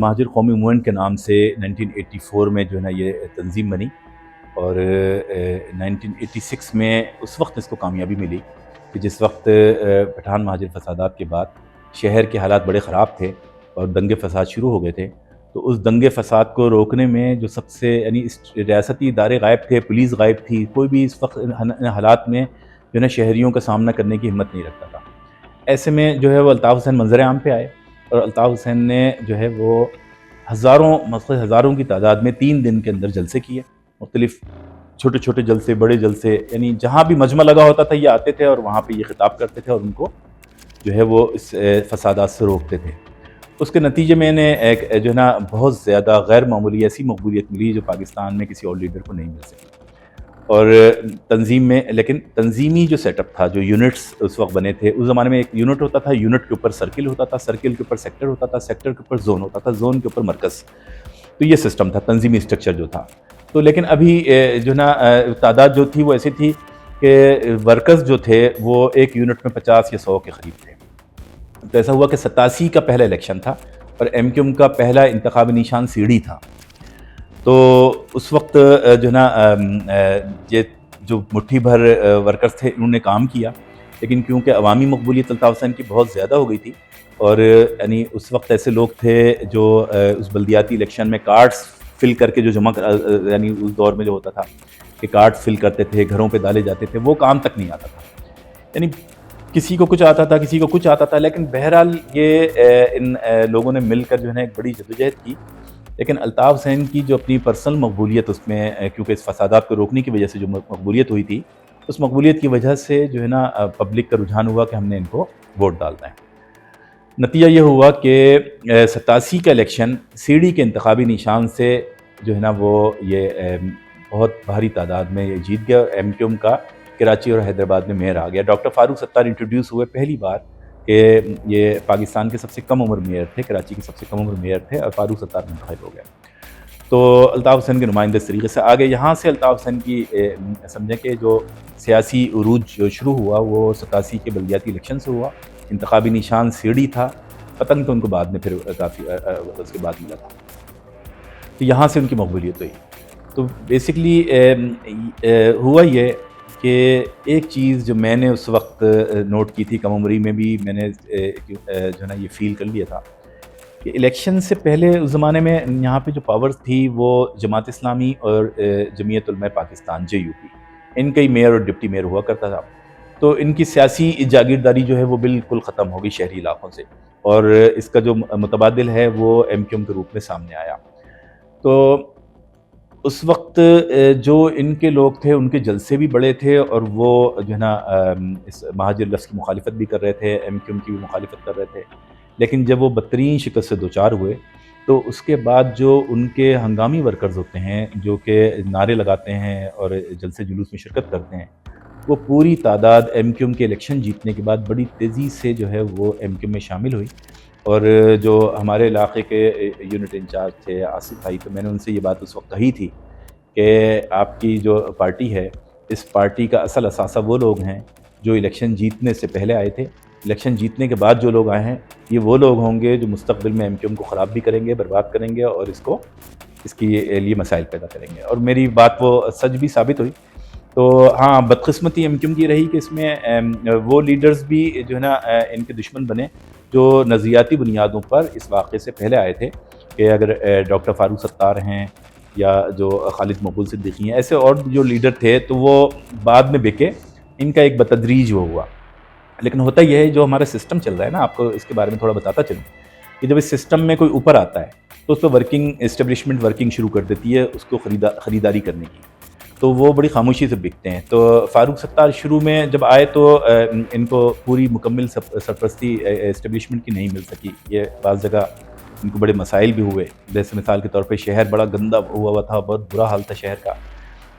مہاجر قومی موومنٹ کے نام سے 1984 میں جو ہے نا یہ تنظیم بنی، اور 1986 میں اس وقت اس کو کامیابی ملی کہ جس وقت پٹھان مہاجر فسادات کے بعد شہر کے حالات بڑے خراب تھے اور دنگے فساد شروع ہو گئے تھے، تو اس دنگے فساد کو روکنے میں جو سب سے یعنی اس ریاستی ادارے غائب تھے، پولیس غائب تھی، کوئی بھی اس وقت ان حالات میں جو ہے نا شہریوں کا سامنا کرنے کی ہمت نہیں رکھتا تھا۔ ایسے میں جو ہے وہ الطاف حسین منظر عام پہ آئے، اور الطاف حسین نے جو ہے وہ ہزاروں کی تعداد میں 3 دن کے اندر جلسے کیے، مختلف چھوٹے چھوٹے جلسے، بڑے جلسے، یعنی جہاں بھی مجمع لگا ہوتا تھا یہ آتے تھے اور وہاں پہ یہ خطاب کرتے تھے اور ان کو جو ہے وہ اس فسادات سے روکتے تھے۔ اس کے نتیجے میں انہیں ایک جو ہے نا بہت زیادہ غیر معمولی ایسی مقبولیت ملی جو پاکستان میں کسی اور لیڈر کو نہیں مل سکی۔ اور تنظیم میں لیکن تنظیمی جو سیٹ اپ تھا، جو یونٹس اس وقت بنے تھے، اس زمانے میں ایک یونٹ ہوتا تھا، یونٹ کے اوپر سرکل ہوتا تھا، سرکل کے اوپر سیکٹر ہوتا تھا، سیکٹر کے اوپر زون ہوتا تھا، زون کے اوپر مرکز۔ تو یہ سسٹم تھا، تنظیمی اسٹرکچر جو تھا۔ تو لیکن ابھی جو نا تعداد جو تھی وہ ایسی تھی کہ ورکرز جو تھے وہ ایک یونٹ میں 50 یا 100 کے قریب تھے۔ تو ایسا ہوا کہ 87 کا پہلا الیکشن تھا اور ایم کیو ایم کا پہلا انتخابی نشان سیڑھی تھا۔ تو اس وقت جو نا یہ جو مٹھی بھر ورکرز تھے انہوں نے کام کیا، لیکن کیونکہ عوامی مقبولیت الطاف حسین کی بہت زیادہ ہو گئی تھی، اور یعنی اس وقت ایسے لوگ تھے جو اس بلدیاتی الیکشن میں کارڈز فل کر کے جو جمع یعنی اس دور میں جو ہوتا تھا کہ کارڈ فل کرتے تھے، گھروں پہ ڈالے جاتے تھے، وہ کام تک نہیں آتا تھا۔ یعنی کسی کو کچھ آتا تھا، کسی کو کچھ آتا تھا، لیکن بہرحال یہ ان لوگوں نے مل کر جو ہے نا ایک بڑی جدوجہد کی۔ لیکن الطاف حسین کی جو اپنی پرسنل مقبولیت اس میں، کیونکہ اس فسادات کو روکنے کی وجہ سے جو مقبولیت ہوئی تھی، اس مقبولیت کی وجہ سے جو ہے نا پبلک کا رجحان ہوا کہ ہم نے ان کو ووٹ ڈالنا ہے۔ نتیجہ یہ ہوا کہ 87 کا الیکشن سیڑھی کے انتخابی نشان سے جو ہے نا وہ یہ بہت بھاری تعداد میں یہ جیت گیا۔ ایم کیو ایم کا کراچی اور حیدرآباد میں میئر آ گیا۔ ڈاکٹر فاروق ستار انٹروڈیوس ہوئے پہلی بار کہ یہ پاکستان کے سب سے کم عمر میئر تھے، کراچی کے سب سے کم عمر میئر تھے، اور فاروق ستار منتخب ہو گئے۔ تو الطاف حسین کے نمائندے اس طریقے سے آگے، یہاں سے الطاف حسین کی سمجھیں کہ جو سیاسی عروج جو شروع ہوا وہ 87 کے بلدیاتی الیکشن سے ہوا۔ انتخابی نشان سیڑھی تھا، پتنگ تو ان کو بعد میں پھر کافی اس کے بعد ملا تھا۔ تو یہاں سے ان کی مقبولیت ہوئی۔ تو بیسکلی ہوا یہ کہ ایک چیز جو میں نے اس وقت نوٹ کی تھی، کم عمری میں بھی میں نے جو ہے نا یہ فیل کر لیا تھا کہ الیکشن سے پہلے اس زمانے میں یہاں پہ جو پاورز تھی وہ جماعت اسلامی اور جمعیت علماء پاکستان JUP، ان کا ہی میئر اور ڈپٹی میئر ہوا کرتا تھا۔ تو ان کی سیاسی جاگیرداری جو ہے وہ بالکل ختم ہو گئی شہری علاقوں سے، اور اس کا جو متبادل ہے وہ ایم کیو ایم کے روپ میں سامنے آیا۔ تو اس وقت جو ان کے لوگ تھے ان کے جلسے بھی بڑے تھے، اور وہ جو ہے نا اس مہاجر لفظ کی مخالفت بھی کر رہے تھے، ایم کیو ایم کی بھی مخالفت کر رہے تھے۔ لیکن جب وہ بدترین شکست سے دوچار ہوئے تو اس کے بعد جو ان کے ہنگامی ورکرز ہوتے ہیں جو کہ نعرے لگاتے ہیں اور جلسے جلوس میں شرکت کرتے ہیں، وہ پوری تعداد ایم کیو ایم کے الیکشن جیتنے کے بعد بڑی تیزی سے جو ہے وہ ایم کیو ایم میں شامل ہوئی۔ اور جو ہمارے علاقے کے یونٹ انچارج تھے آصف بھائی، تو میں نے ان سے یہ بات اس وقت کہی تھی کہ آپ کی جو پارٹی ہے، اس پارٹی کا اصل اثاثہ وہ لوگ ہیں جو الیکشن جیتنے سے پہلے آئے تھے، الیکشن جیتنے کے بعد جو لوگ آئے ہیں یہ وہ لوگ ہوں گے جو مستقبل میں ایم کیو ایم کو خراب بھی کریں گے، برباد کریں گے، اور اس کی لیے مسائل پیدا کریں گے۔ اور میری بات وہ سچ بھی ثابت ہوئی۔ تو ہاں، بدقسمتی ایم کیو ایم کی رہی کہ اس میں وہ لیڈرز بھی جو ہے نا ان کے دشمن بنے جو نظریاتی بنیادوں پر اس واقعے سے پہلے آئے تھے، کہ اگر ڈاکٹر فاروق ستار ہیں یا جو خالد مقبول صدیقی ہیں، ایسے اور جو لیڈر تھے، تو وہ بعد میں بکے، ان کا ایک بتدریج وہ ہوا۔ لیکن ہوتا یہ ہے جو ہمارا سسٹم چل رہا ہے نا، آپ کو اس کے بارے میں تھوڑا بتاتا چلوں کہ جب اس سسٹم میں کوئی اوپر آتا ہے تو اس پہ اسٹیبلشمنٹ ورکنگ شروع کر دیتی ہے اس کو خریداری کرنے کی، تو وہ بڑی خاموشی سے بکتے ہیں۔ تو فاروق ستار شروع میں جب آئے تو ان کو پوری مکمل سرپرستی اسٹیبلشمنٹ کی نہیں مل سکی، یہ بعض جگہ ان کو بڑے مسائل بھی ہوئے۔ جیسے مثال کے طور پہ شہر بڑا گندا ہوا تھا، بہت برا حال تھا شہر کا۔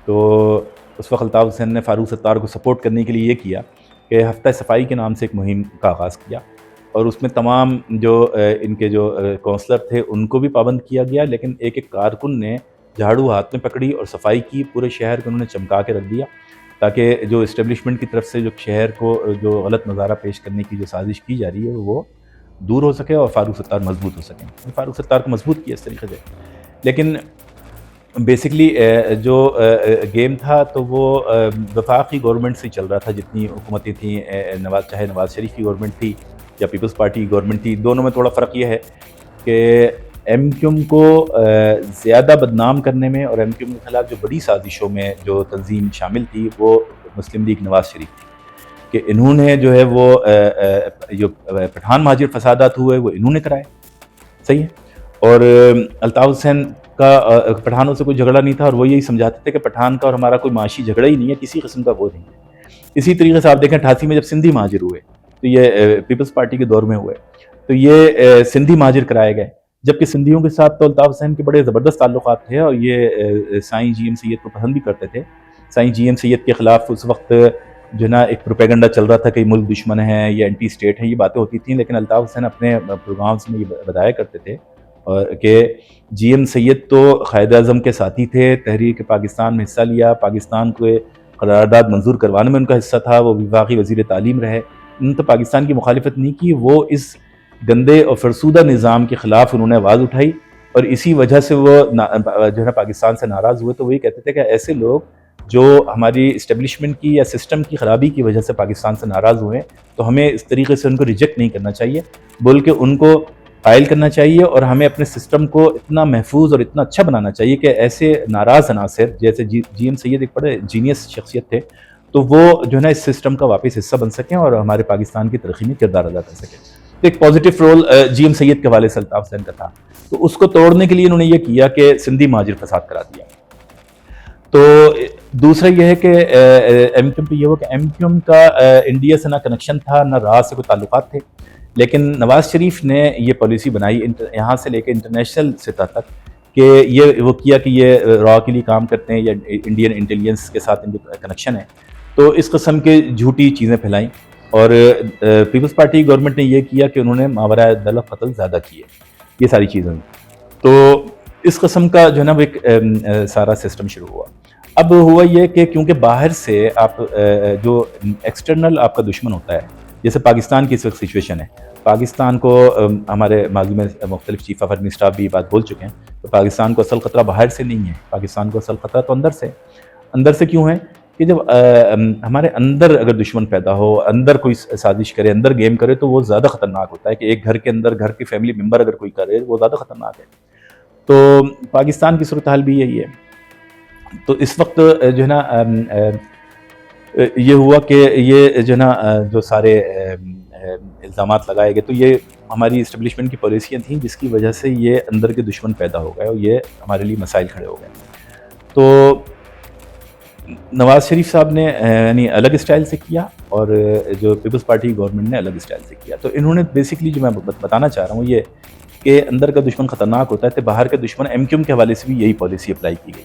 تو اس وقت الطاف حسین نے فاروق ستار کو سپورٹ کرنے کے لیے یہ کیا کہ ہفتہ صفائی کے نام سے ایک مہم کا آغاز کیا، اور اس میں تمام جو ان کے جو کونسلر تھے ان کو بھی پابند کیا گیا، لیکن ایک ایک کارکن نے جھاڑو ہاتھ میں پکڑی اور صفائی کی، پورے شہر کو انہوں نے چمکا کے رکھ دیا، تاکہ جو اسٹیبلشمنٹ کی طرف سے جو شہر کو جو غلط نظارہ پیش کرنے کی جو سازش کی جا رہی ہے وہ دور ہو سکے اور فاروق ستار مضبوط ہو سکیں. فاروق ستار کو مضبوط کیا اس طریقے سے. لیکن بیسکلی جو گیم تھا تو وہ وفاقی گورنمنٹ سے چل رہا تھا. جتنی حکومتیں تھیں, چاہے نواز شریف کی گورنمنٹ تھی یا پیپلز پارٹی کی گورنمنٹ تھی, دونوں میں تھوڑا فرق یہ ہے کہ ایم کیو ایم کو زیادہ بدنام کرنے میں اور ایم کیو ایم کے خلاف جو بڑی سازشوں میں جو تنظیم شامل تھی وہ مسلم لیگ نواز شریف تھی, کہ انہوں نے جو ہے وہ جو پٹھان مہاجر فسادات ہوئے وہ انہوں نے کرائے. صحیح ہے. اور الطاف حسین کا پٹھانوں سے کوئی جھگڑا نہیں تھا, اور وہ یہی سمجھاتے تھے کہ پٹھان کا اور ہمارا کوئی معاشی جھگڑا ہی نہیں ہے, کسی قسم کا وہ نہیں ہے. اسی طریقے سے آپ دیکھیں 88 میں جب سندھی مہاجر ہوئے تو یہ پیپلز پارٹی کے دور میں ہوئے تو یہ سندھی مہاجر کرائے گئے, جبکہ سندھیوں کے ساتھ تو الطاف حسین کے بڑے زبردست تعلقات تھے اور یہ سائیں جی ایم سید کو پسند بھی کرتے تھے. سائیں جی ایم سید کے خلاف اس وقت جو ہے نا ایک پروپیگنڈا چل رہا تھا کہ ملک دشمن ہے یا اینٹی اسٹیٹ ہے, یہ باتیں ہوتی تھیں, لیکن الطاف حسین اپنے پروگرامز میں یہ بتایا کرتے تھے کہ جی ایم سید تو قائد اعظم کے ساتھی تھے, تحریک پاکستان میں حصہ لیا, پاکستان کو قرارداد منظور کروانے میں ان کا حصہ تھا, وہ وفاقی وزیر تعلیم رہے, انہوں نے تو پاکستان کی مخالفت نہیں کی, وہ اس گندے اور فرسودہ نظام کے خلاف انہوں نے آواز اٹھائی اور اسی وجہ سے وہ جو ہے پاکستان سے ناراض ہوئے. تو وہی کہتے تھے کہ ایسے لوگ جو ہماری اسٹیبلشمنٹ کی یا سسٹم کی خرابی کی وجہ سے پاکستان سے ناراض ہوئے تو ہمیں اس طریقے سے ان کو ریجیکٹ نہیں کرنا چاہیے, بلکہ ان کو قائل کرنا چاہیے, اور ہمیں اپنے سسٹم کو اتنا محفوظ اور اتنا اچھا بنانا چاہیے کہ ایسے ناراض عناصر جیسے جی ایم سید ایک بڑے جینیس شخصیت تھے, تو وہ جو ہے نا اس سسٹم کا واپس حصہ بن سکیں اور ہمارے پاکستان کی ترقی میں کردار ادا کر سکیں. تو ایک پازیٹیو رول جی ایم سید کے والے سے الطاف حسین کا تھا, تو اس کو توڑنے کے لیے انہوں نے یہ کیا کہ سندھی مہاجر فساد کرا دیا. تو دوسرا یہ ہے کہ ایم کیو ایم پہ یہ ہوا کہ ایم کیو ایم کا انڈیا سے نہ کنیکشن تھا نہ راز سے کوئی تعلقات تھے, لیکن نواز شریف نے یہ پالیسی بنائی یہاں سے لے کے انٹرنیشنل سطح تک کہ یہ وہ کیا کہ یہ را کے لیے کام کرتے ہیں یا انڈین انٹیلیجنس کے ساتھ ان کا کنیکشن ہے, تو اس قسم کے جھوٹی چیزیں پھیلائیں. اور پیپلز پارٹی گورنمنٹ نے یہ کیا کہ انہوں نے ماورائے عدالت قتل زیادہ کیے, یہ ساری چیزیں. تو اس قسم کا جو ہے نا وہ ایک سارا سسٹم شروع ہوا. اب ہوا یہ کہ کیونکہ باہر سے آپ جو ایکسٹرنل آپ کا دشمن ہوتا ہے, جیسے پاکستان کی اس وقت سچویشن ہے, پاکستان کو ہمارے ماضی میں مختلف چیف آف آرمی اسٹاف بھی یہ بات بول چکے ہیں, تو پاکستان کو اصل خطرہ باہر سے نہیں ہے, پاکستان کو اصل خطرہ تو اندر سے کیوں ہے کہ جب ہمارے اندر اگر دشمن پیدا ہو, اندر کوئی سازش کرے, اندر گیم کرے, تو وہ زیادہ خطرناک ہوتا ہے کہ ایک گھر کے اندر گھر کے فیملی ممبر اگر کوئی کرے وہ زیادہ خطرناک ہے. تو پاکستان کی صورتحال بھی یہی ہے. تو اس وقت جو ہے نا یہ ہوا کہ یہ جو ہے نا جو سارے الزامات لگائے گئے, تو یہ ہماری اسٹیبلشمنٹ کی پالیسیاں تھیں جس کی وجہ سے یہ اندر کے دشمن پیدا ہو گئے اور یہ ہمارے لیے مسائل کھڑے ہو گئے. تو نواز شریف صاحب نے یعنی الگ اسٹائل سے کیا اور جو پیپلز پارٹی گورنمنٹ نے الگ اسٹائل سے کیا. تو انہوں نے بیسکلی جو میں بتانا چاہ رہا ہوں یہ کہ اندر کا دشمن خطرناک ہوتا ہے, تو باہر کا دشمن ایم کیو ایم کے حوالے سے بھی یہی پالیسی اپلائی کی گئی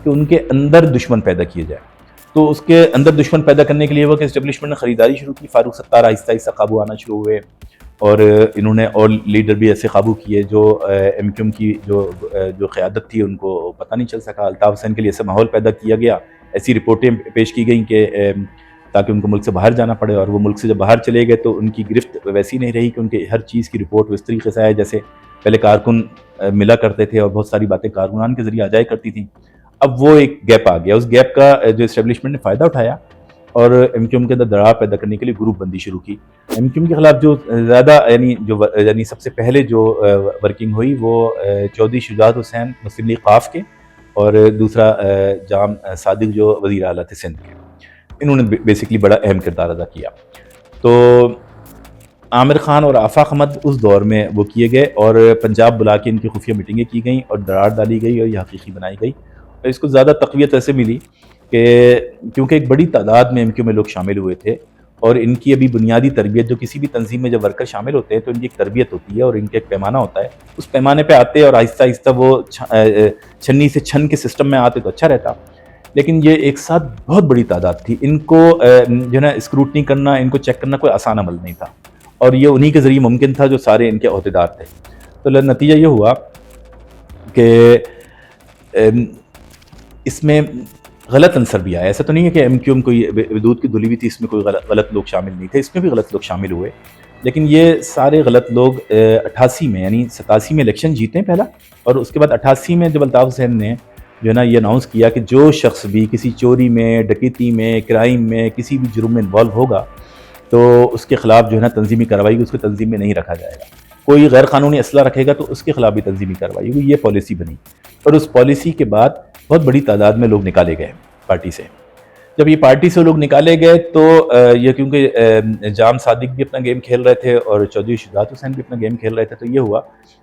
کہ ان کے اندر دشمن پیدا کیے جائے. تو اس کے اندر دشمن پیدا کرنے کے لیے وہ کہ اسٹیبلشمنٹ نے خریداری شروع کی, فاروق ستار آہستہ آہستہ قابو آنا شروع ہوئے, اور انہوں نے اور لیڈر بھی ایسے قابو کیے جو ایم کیو ایم کی جو قیادت تھی ان کو پتہ نہیں چل سکا. الطاف حسین کے لیے ایسا ماحول پیدا کیا گیا, ایسی رپورٹیں پیش کی گئیں کہ تاکہ ان کو ملک سے باہر جانا پڑے, اور وہ ملک سے جب باہر چلے گئے تو ان کی گرفت ویسی نہیں رہی کہ ان کے ہر چیز کی رپورٹ اس طریقے سے آئے جیسے پہلے کارکن ملا کرتے تھے اور بہت ساری باتیں کارکنان کے ذریعے آ جایا کرتی تھیں. اب وہ ایک گیپ آ گیا, اس گیپ کا جو اسٹیبلشمنٹ نے فائدہ اٹھایا اور ایم کیو ایم کے اندر دراڑ پیدا کرنے کے لیے گروپ بندی شروع کی. ایم کیو ایم کے خلاف جو زیادہ یعنی سب سے پہلے جو ورکنگ ہوئی وہ چودھری شجاعت حسین مسلم لیگ قاف کے, اور دوسرا جام صادق جو وزیر اعلیٰ تھے سندھ کے, انہوں نے بیسکلی بڑا اہم کردار ادا کیا. تو عامر خان اور آفاق احمد اس دور میں وہ کیے گئے اور پنجاب بلا کے ان کی خفیہ میٹنگیں کی گئیں اور دراڑ ڈالی گئی اور یہ حقیقی بنائی گئی. اور اس کو زیادہ تقویت ایسے ملی کہ کیونکہ ایک بڑی تعداد میں ایم کیو میں لوگ شامل ہوئے تھے, اور ان کی ابھی بنیادی تربیت جو کسی بھی تنظیم میں جب ورکر شامل ہوتے ہیں تو ان کی ایک تربیت ہوتی ہے اور ان کا ایک پیمانہ ہوتا ہے, اس پیمانے پہ آتے اور آہستہ آہستہ وہ چھنی سے چھن کے سسٹم میں آتے تو اچھا رہتا. لیکن یہ ایک ساتھ بہت بڑی تعداد تھی, ان کو جو ہے نا اسکروٹنی کرنا, ان کو چیک کرنا کوئی آسان عمل نہیں تھا, اور یہ انہی کے ذریعے ممکن تھا جو سارے ان کے عہدیدار تھے. تو نتیجہ یہ ہوا کہ اس میں غلط عنصر بھی آیا. ایسا تو نہیں ہے کہ ایم کیو ایم کوئی ودود کی دھلی ہوئی تھی, اس میں کوئی غلط لوگ شامل نہیں تھے, اس میں بھی غلط لوگ شامل ہوئے. لیکن یہ سارے غلط لوگ 88 میں یعنی 87 میں الیکشن جیتے ہیں پہلا، اور اس کے بعد 88 میں جب الطاف حسین نے جو ہے نا یہ اناؤنس کیا کہ جو شخص بھی کسی چوری میں، ڈکیتی میں، کرائم میں، کسی بھی جرم میں انوالو ہوگا تو اس کے خلاف جو ہے نا تنظیمی کارروائی کی، اس کو تنظیم میں نہیں رکھا جائے گا، کوئی غیر قانونی اسلحہ رکھے گا تو اس کے خلاف بھی تنظیمی کارروائی ہوگی، یہ پالیسی بنی۔ اور اس پالیسی کے بعد بہت بڑی تعداد میں لوگ نکالے گئے پارٹی سے۔ جب یہ پارٹی سے لوگ نکالے گئے تو یہ کیونکہ جام صادق بھی اپنا گیم کھیل رہے تھے اور چودھری شجاعت حسین بھی اپنا گیم کھیل رہے تھے، تو یہ ہوا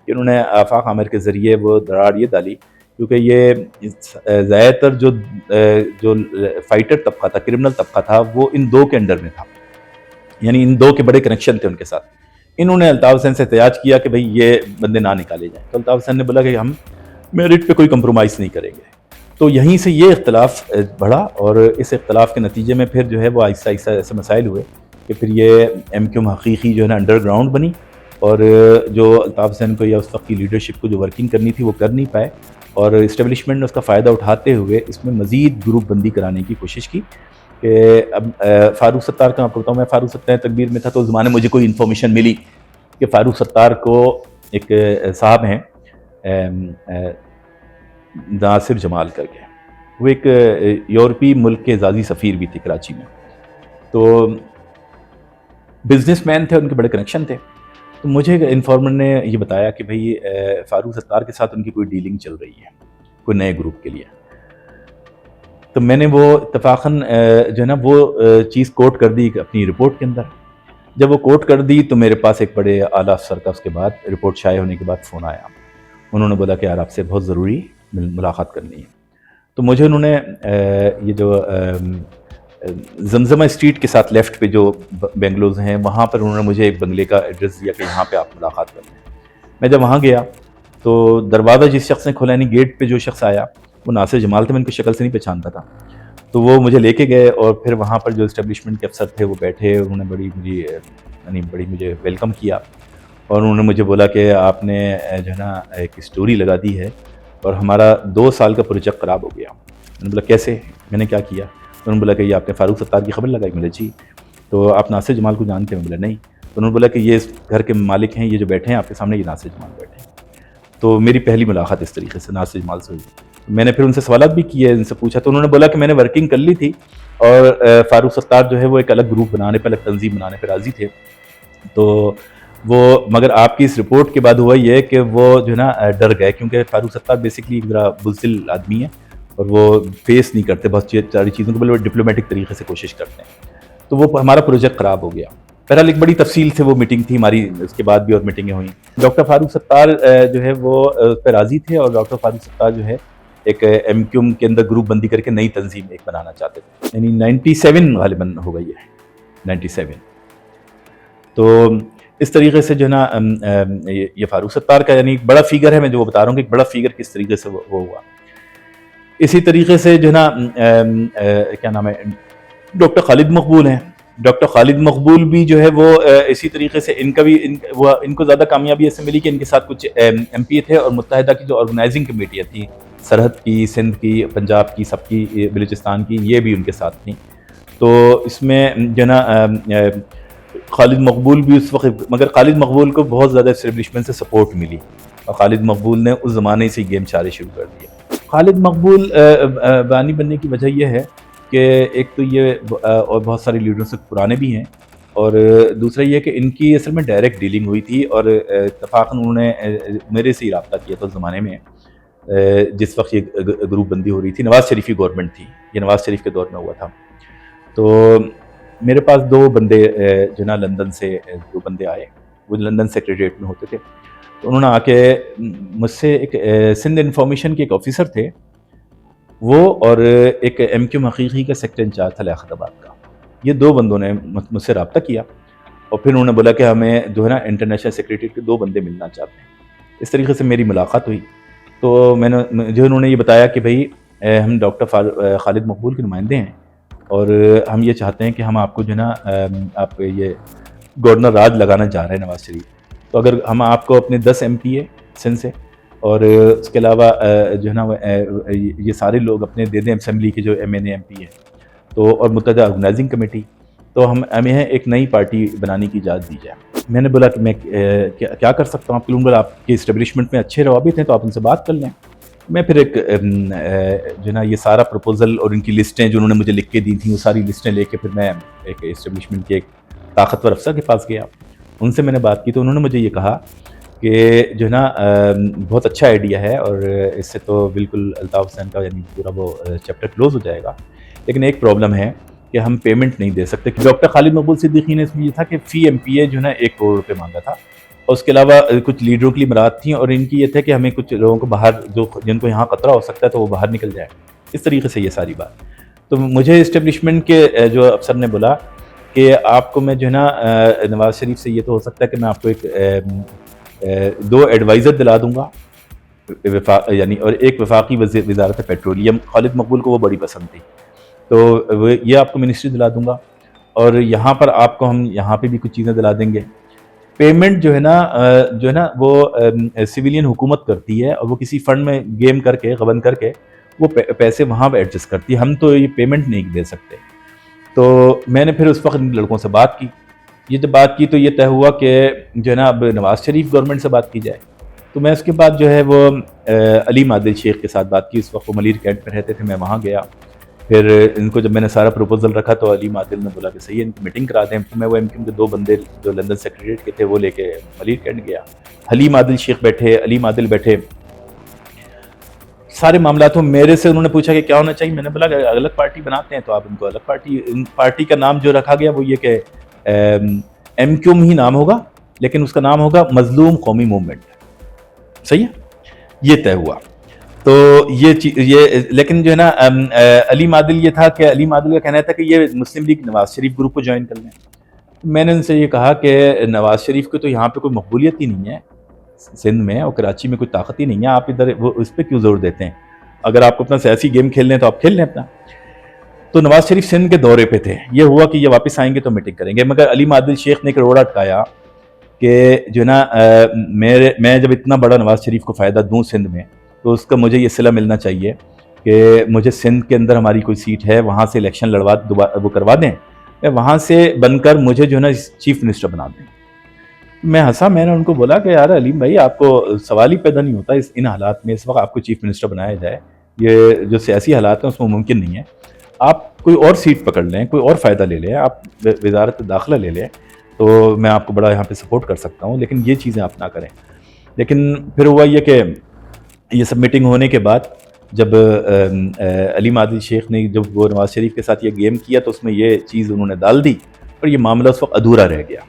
کہ انہوں نے آفاق عامر کے ذریعے وہ دراڑ یہ ڈالی، کیونکہ یہ زیادہ تر جو فائٹر طبقہ تھا، کرمنل طبقہ تھا، وہ ان دو کے انڈر میں تھا، یعنی ان دو کے بڑے کنیکشن تھے ان کے ساتھ۔ انہوں نے الطاف حسین سے احتجاج کیا کہ بھئی یہ بندے نہ نکالے جائیں، تو الطاف حسین نے بولا کہ ہم میرٹ پہ کوئی کمپرومائز نہیں کریں گے۔ تو یہیں سے یہ اختلاف بڑھا، اور اس اختلاف کے نتیجے میں پھر جو ہے وہ آہستہ آہستہ ایسے مسائل ہوئے کہ پھر یہ ایم کیو ایم حقیقی جو ہے نا انڈر گراؤنڈ بنی، اور جو الطاف حسین کو یا اس وقت کی لیڈرشپ کو جو ورکنگ کرنی تھی وہ کر نہیں پائے، اور اسٹیبلشمنٹ نے اس کا فائدہ اٹھاتے ہوئے اس میں مزید گروپ بندی کرانے کی کوشش کی کہ اب فاروق ستار کا آپ کو بتاؤں، میں فاروق ستار تکبیر میں تھا تو اس زمانے مجھے کوئی انفارمیشن ملی کہ فاروق ستار کو ایک صاحب ہیں ناصر جمال کر کے، وہ ایک یورپی ملک کے اعزازی سفیر بھی تھے کراچی میں، تو بزنس مین تھے، ان کے بڑے کنیکشن تھے۔ تو مجھے انفارمر نے یہ بتایا کہ بھئی فاروق ستار کے ساتھ ان کی کوئی ڈیلنگ چل رہی ہے کوئی نئے گروپ کے لیے۔ تو میں نے وہ اتفاقاً جو ہے نا وہ چیز کوٹ کر دی اپنی رپورٹ کے اندر۔ جب وہ کوٹ کر دی تو میرے پاس ایک بڑے اعلیٰ افسر کا اس کے بعد رپورٹ شائع ہونے کے بعد فون آیا، انہوں نے بولا کہ یار آپ سے بہت ضروری ملاقات کرنی ہے۔ تو مجھے انہوں نے یہ جو زمزمہ اسٹریٹ کے ساتھ لیفٹ پہ جو بنگلوز ہیں وہاں پر انہوں نے مجھے ایک بنگلے کا ایڈریس دیا کہ یہاں پہ آپ ملاقات کر لیں۔ میں جب وہاں گیا تو دروازہ جس شخص نے کھولا، یعنی گیٹ پہ جو شخص آیا وہ ناصر جمال تھے، میں ان کی شکل سے نہیں پہچانتا تھا، تو وہ مجھے لے کے گئے، اور پھر وہاں پر جو اسٹیبلشمنٹ کے افسر تھے وہ بیٹھے، انہوں نے بڑی مجھے ویلکم کیا، اور انہوں نے مجھے بولا کہ آپ نے جو ہے نا ایک اسٹوری لگا دی ہے اور ہمارا 2 سال کا پروجیکٹ خراب ہو گیا۔ میں نے بولا کیسے؟ میں نے کیا کیا؟ انہوں نے بولا کہ یہ آپ نے فاروق ستار کی خبر لگائی؟ میں نے جی۔ تو آپ ناصر جمال کو جانتے ہیں؟ میں بولا نہیں۔ تو انہوں نے بولا کہ یہ اس گھر کے مالک ہیں، یہ جو بیٹھے ہیں آپ کے سامنے، یہ ناصر جمال بیٹھے ہیں۔ تو میری پہلی ملاقات اس طریقے سے ناصر جمال سے ہوئی۔ میں نے پھر ان سے سوالات بھی کیے، ان سے پوچھا، تو انہوں نے بولا کہ میں نے ورکنگ کر لی تھی، اور فاروق ستار جو ہے وہ ایک الگ گروپ بنانے پہ، الگ تنظیم بنانے پہ راضی تھے، تو وہ مگر آپ کی اس رپورٹ کے بعد ہوا یہ کہ وہ جو ہے نا ڈر گئے، کیونکہ فاروق ستار بیسکلی ایک ذرا بزدل آدمی ہے اور وہ فیس نہیں کرتے بہت ساری چیزوں کو، بلکہ وہ ڈپلومیٹک طریقے سے کوشش کرتے ہیں۔ تو وہ ہمارا پروجیکٹ خراب ہو گیا۔ بہرحال ایک بڑی تفصیل سے وہ میٹنگ تھی ہماری، اس کے بعد بھی اور میٹنگیں ہوئیں۔ ڈاکٹر فاروق ستار جو ہے وہ اس پہ راضی تھے، اور ڈاکٹر فاروق ستار جو ہے ایک ایم کیو ایم کے اندر گروپ بندی کر کے نئی تنظیم ایک بنانا چاہتے تھے، یعنی 97 غالباً ہو گئی ہے، 97۔ تو اس طریقے سے جو ہے نا یہ فاروق ستار کا یعنی ایک بڑا فیگر ہے، میں جو بتا رہا ہوں کہ ایک بڑا فیگر کس طریقے سے وہ ہوا۔ اسی طریقے سے جو ہے نا کیا نام ہے، ڈاکٹر خالد مقبول ہیں۔ ڈاکٹر خالد مقبول بھی جو ہے وہ اسی طریقے سے ان کا بھی ان کو زیادہ کامیابی ایسے ملی کہ ان کے ساتھ کچھ ایم پی تھے، اور متحدہ کی جو آرگنائزنگ کمیٹیاں تھیں، سرحد کی، سندھ کی، پنجاب کی، سب کی، بلوچستان کی، یہ بھی ان کے ساتھ تھیں۔ تو اس میں جو ہے نا خالد مقبول بھی اس وقت، مگر خالد مقبول کو بہت زیادہ اسٹیبلشمنٹ سے سپورٹ ملی، اور خالد مقبول نے اس زمانے سے گیم چارے شروع کر دیا۔ خالد مقبول بانی بننے کی وجہ یہ ہے کہ ایک تو یہ اور بہت سارے لیڈروں سے پرانے بھی ہیں، اور دوسرا یہ کہ ان کی اصل میں ڈائریکٹ ڈیلنگ ہوئی تھی، اور اتفاقاً انہوں نے میرے سے ہی رابطہ کیا تھا اس زمانے میں جس وقت یہ گروپ بندی ہو رہی تھی، نواز شریف کی گورنمنٹ تھی، یہ نواز شریف کے دور میں ہوا تھا۔ تو میرے پاس 2 بندے جو نا لندن سے 2 بندے آئے، وہ لندن سیکریٹریٹ میں ہوتے تھے، تو انہوں نے آ کے مجھ سے ایک سندھ انفارمیشن کے ایک آفیسر تھے وہ، اور ایک ایم کیو حقیقی کا سیکٹر انچارج تھا لیاقت آباد کا، یہ 2 بندوں نے مجھ سے رابطہ کیا، اور پھر انہوں نے بولا کہ ہمیں جو ہے نا انٹرنیشنل سیکریٹریٹ کے 2 بندے ملنا چاہتے ہیں۔ اس طریقے سے میری ملاقات ہوئی، تو انہوں نے یہ بتایا کہ بھئی ہم ڈاکٹر خالد مقبول کے نمائندے ہیں، اور ہم یہ چاہتے ہیں کہ ہم آپ کو جو ہے نا آپ یہ گورنر راج لگانا چاہ رہے ہیں نواز شریف، تو اگر ہم آپ کو اپنے 10 ایم پی سندھ سے، اور اس کے علاوہ جو ہے نا یہ سارے لوگ اپنے دے دیں اسمبلی کے جو M N A M P ہیں، تو اور متحدہ آرگنائزنگ کمیٹی، تو ہمیں ایک نئی پارٹی بنانے کی اجازت دی جائے۔ میں نے بولا کہ میں کیا کر سکتا ہوں آپ کے لوگ، آپ کے اسٹیبلشمنٹ میں اچھے روابط ہیں تو آپ ان سے بات کر لیں. میں پھر ایک جو نا یہ سارا پروپوزل اور ان کی لسٹیں جو انہوں نے مجھے لکھ کے دی تھیں وہ ساری لسٹیں لے کے پھر میں ایک اسٹیبلشمنٹ کے ایک طاقتور افسر کے پاس گیا. ان سے میں نے بات کی تو انہوں نے مجھے یہ کہا کہ جو ہے نا بہت اچھا آئیڈیا ہے اور اس سے تو بالکل الطاف حسین کا یعنی پورا وہ چیپٹر کلوز ہو جائے گا، لیکن ایک پرابلم ہے کہ ہم پیمنٹ نہیں دے سکتے. ڈاکٹر خالد مقبول صدیقی نے اس میں یہ تھا کہ فی ایم پی اے جو ہے نا 1 کروڑ روپے مانگا تھا، اور اس کے علاوہ کچھ لیڈروں کے لیے مراد تھیں، اور ان کی یہ تھا کہ ہمیں کچھ لوگوں کو باہر جن کو یہاں خطرہ ہو سکتا ہے تو وہ باہر نکل جائے. اس طریقے سے یہ ساری بات. تو مجھے اسٹیبلشمنٹ کے جو افسر نے بولا کہ آپ کو میں جو ہے نا نواز شریف سے یہ تو ہو سکتا ہے کہ میں آپ کو 2 ایڈوائزر دلا دوں گا یعنی، اور ایک وفاقی وزارت پیٹرولیم. خالد مقبول کو وہ بڑی پسند تھی، تو یہ آپ کو منسٹری دلا دوں گا، اور یہاں پر آپ کو ہم یہاں پہ بھی کچھ چیزیں دلا دیں گے. پیمنٹ جو ہے نا وہ سویلین حکومت کرتی ہے، اور وہ کسی فنڈ میں گیم کر کے غبن کر کے وہ پیسے وہاں پہ ایڈجسٹ کرتی ہے. ہم تو یہ پیمنٹ نہیں دے سکتے. تو میں نے پھر اس وقت ان لڑکوں سے بات کی. یہ جب بات کی تو یہ طے ہوا کہ جو ہے نا اب نواز شریف گورنمنٹ سے بات کی جائے. تو میں اس کے بعد جو ہے وہ علیم عادل شیخ کے ساتھ بات کی. اس وقت وہ ملیر کینٹ پہ رہتے تھے، میں وہاں گیا. پھر ان کو جب میں نے سارا پروپوزل رکھا تو علیم عادل نے بولا کہ صحیح ہے ان کی میٹنگ کرا دیں. میں وہ MQ کے 2 بندے جو لندن سیکریٹریٹ کے تھے وہ لے کے ملیر کینٹ گیا. حلیم عادل شیخ بیٹھے، علیم عادل بیٹھے، سارے معاملات ہوں. میرے سے انہوں نے پوچھا کہ کیا ہونا چاہیے. میں نے بولا کہ الگ پارٹی بناتے ہیں تو آپ ان کو الگ پارٹی کا نام جو رکھا گیا وہ یہ کہ MQ ہی نام ہوگا، لیکن اس کا نام ہوگا مظلوم قومی موومنٹ. صحیح ہے، یہ طے ہوا. تو یہ لیکن جو ہے نا علیم عادل یہ تھا کہ علیم عادل کا کہنا تھا کہ یہ مسلم لیگ نواز شریف گروپ کو جوائن کر لیں. میں نے ان سے یہ کہا کہ نواز شریف کو تو یہاں پہ کوئی مقبولیت ہی نہیں ہے سندھ میں، اور کراچی میں کوئی طاقت ہی نہیں ہے، آپ ادھر وہ اس پہ کیوں زور دیتے ہیں؟ اگر آپ کو اپنا سیاسی گیم کھیلنے ہیں تو آپ کھیل لیں اپنا. تو نواز شریف سندھ کے دورے پہ تھے. یہ ہوا کہ یہ واپس آئیں گے تو میٹنگ کریں گے، مگر علیم عادل شیخ نے ایک روڑا اٹکایا کہ جو ہے نا میں جب اتنا بڑا نواز شریف کو فائدہ دوں سندھ میں تو اس کا مجھے یہ صلہ ملنا چاہیے کہ مجھے سندھ کے اندر ہماری کوئی سیٹ ہے وہاں سے الیکشن وہ کروا دیں، وہاں سے بن کر مجھے جو ہے نا چیف منسٹر بنا دیں. میں ہنسا. میں نے ان کو بولا کہ یار علیم بھائی آپ کو سوال ہی پیدا نہیں ہوتا ان حالات میں اس وقت آپ کو چیف منسٹر بنایا جائے. یہ جو سیاسی حالات ہیں اس میں ممکن نہیں ہے. آپ کوئی اور سیٹ پکڑ لیں، کوئی اور فائدہ لے لیں، آپ وزارت داخلہ لے لیں تو میں آپ کو بڑا یہاں پہ سپورٹ کر سکتا ہوں، لیکن یہ چیزیں آپ نہ کریں. لیکن پھر ہوا یہ کہ یہ سب میٹنگ ہونے کے بعد جب علیم عادل شیخ نے جب وہ نواز شریف کے ساتھ یہ گیم کیا تو اس میں یہ چیز انہوں نے ڈال دی اور یہ معاملہ اس وقت ادھورا رہ گیا.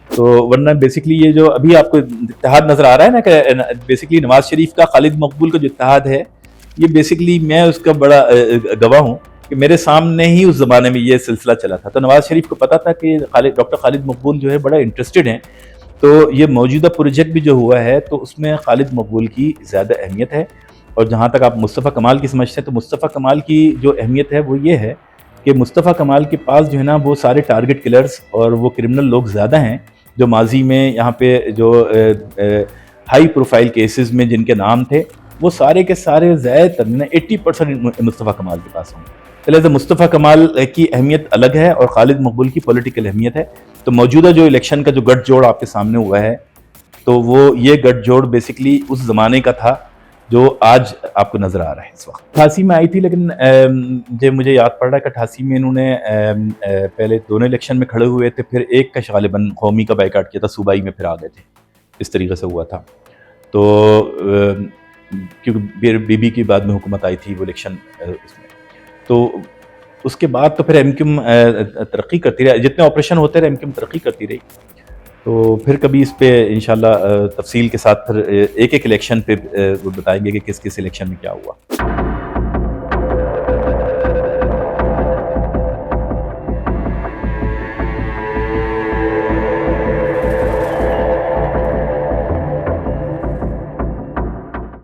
تو ورنہ بیسکلی یہ جو ابھی آپ کو اتحاد نظر آ رہا ہے نا کہ بیسکلی نواز شریف کا خالد مقبول کا جو اتحاد ہے، یہ بیسکلی میں اس کا بڑا گواہ ہوں کہ میرے سامنے ہی اس زمانے میں یہ سلسلہ چلا تھا. تو نواز شریف کو پتا تھا کہ ڈاکٹر خالد مقبول جو ہے بڑا انٹرسٹڈ ہیں، تو یہ موجودہ پروجیکٹ بھی جو ہوا ہے تو اس میں خالد مقبول کی زیادہ اہمیت ہے. اور جہاں تک آپ مصطفیٰ کمال کی سمجھتے ہیں تو مصطفیٰ کمال کی جو اہمیت ہے وہ یہ ہے کہ مصطفیٰ کمال کے پاس جو ہے نا وہ سارے ٹارگٹ کلرز اور وہ کرمنل لوگ زیادہ ہیں جو ماضی میں یہاں پہ جو ہائی پروفائل کیسز میں جن کے نام تھے وہ سارے کے سارے زائد تر 80% مصطفیٰ کمال کے پاس ہوں. لہٰذا مصطفیٰ کمال کی اہمیت الگ ہے اور خالد مقبول کی پولیٹیکل اہمیت ہے. تو موجودہ جو الیکشن کا جو گٹھ جوڑ آپ کے سامنے ہوا ہے تو وہ یہ گٹھ جوڑ بیسکلی اس زمانے کا تھا جو آج آپ کو نظر آ رہا ہے اس وقت. 88 میں آئی تھی، لیکن جب مجھے یاد پڑ رہا ہے کہ 88 میں انہوں نے پہلے دونوں الیکشن میں کھڑے ہوئے تھے، پھر ایک کا غالباً قومی کا بائیکاٹ کیا تھا، صوبائی میں پھر آ گئے تھے. اس طریقے سے ہوا تھا. تو کیونکہ بی بی کی بعد میں حکومت آئی تھی وہ الیکشن اس میں، تو اس کے بعد تو پھر MQ ترقی کرتی رہی، جتنے آپریشن ہوتے رہے MQ ترقی کرتی رہی. تو پھر کبھی اس پہ انشاءاللہ تفصیل کے ساتھ پھر ایک الیکشن پہ بتائیں گے کہ کس الیکشن میں کیا ہوا.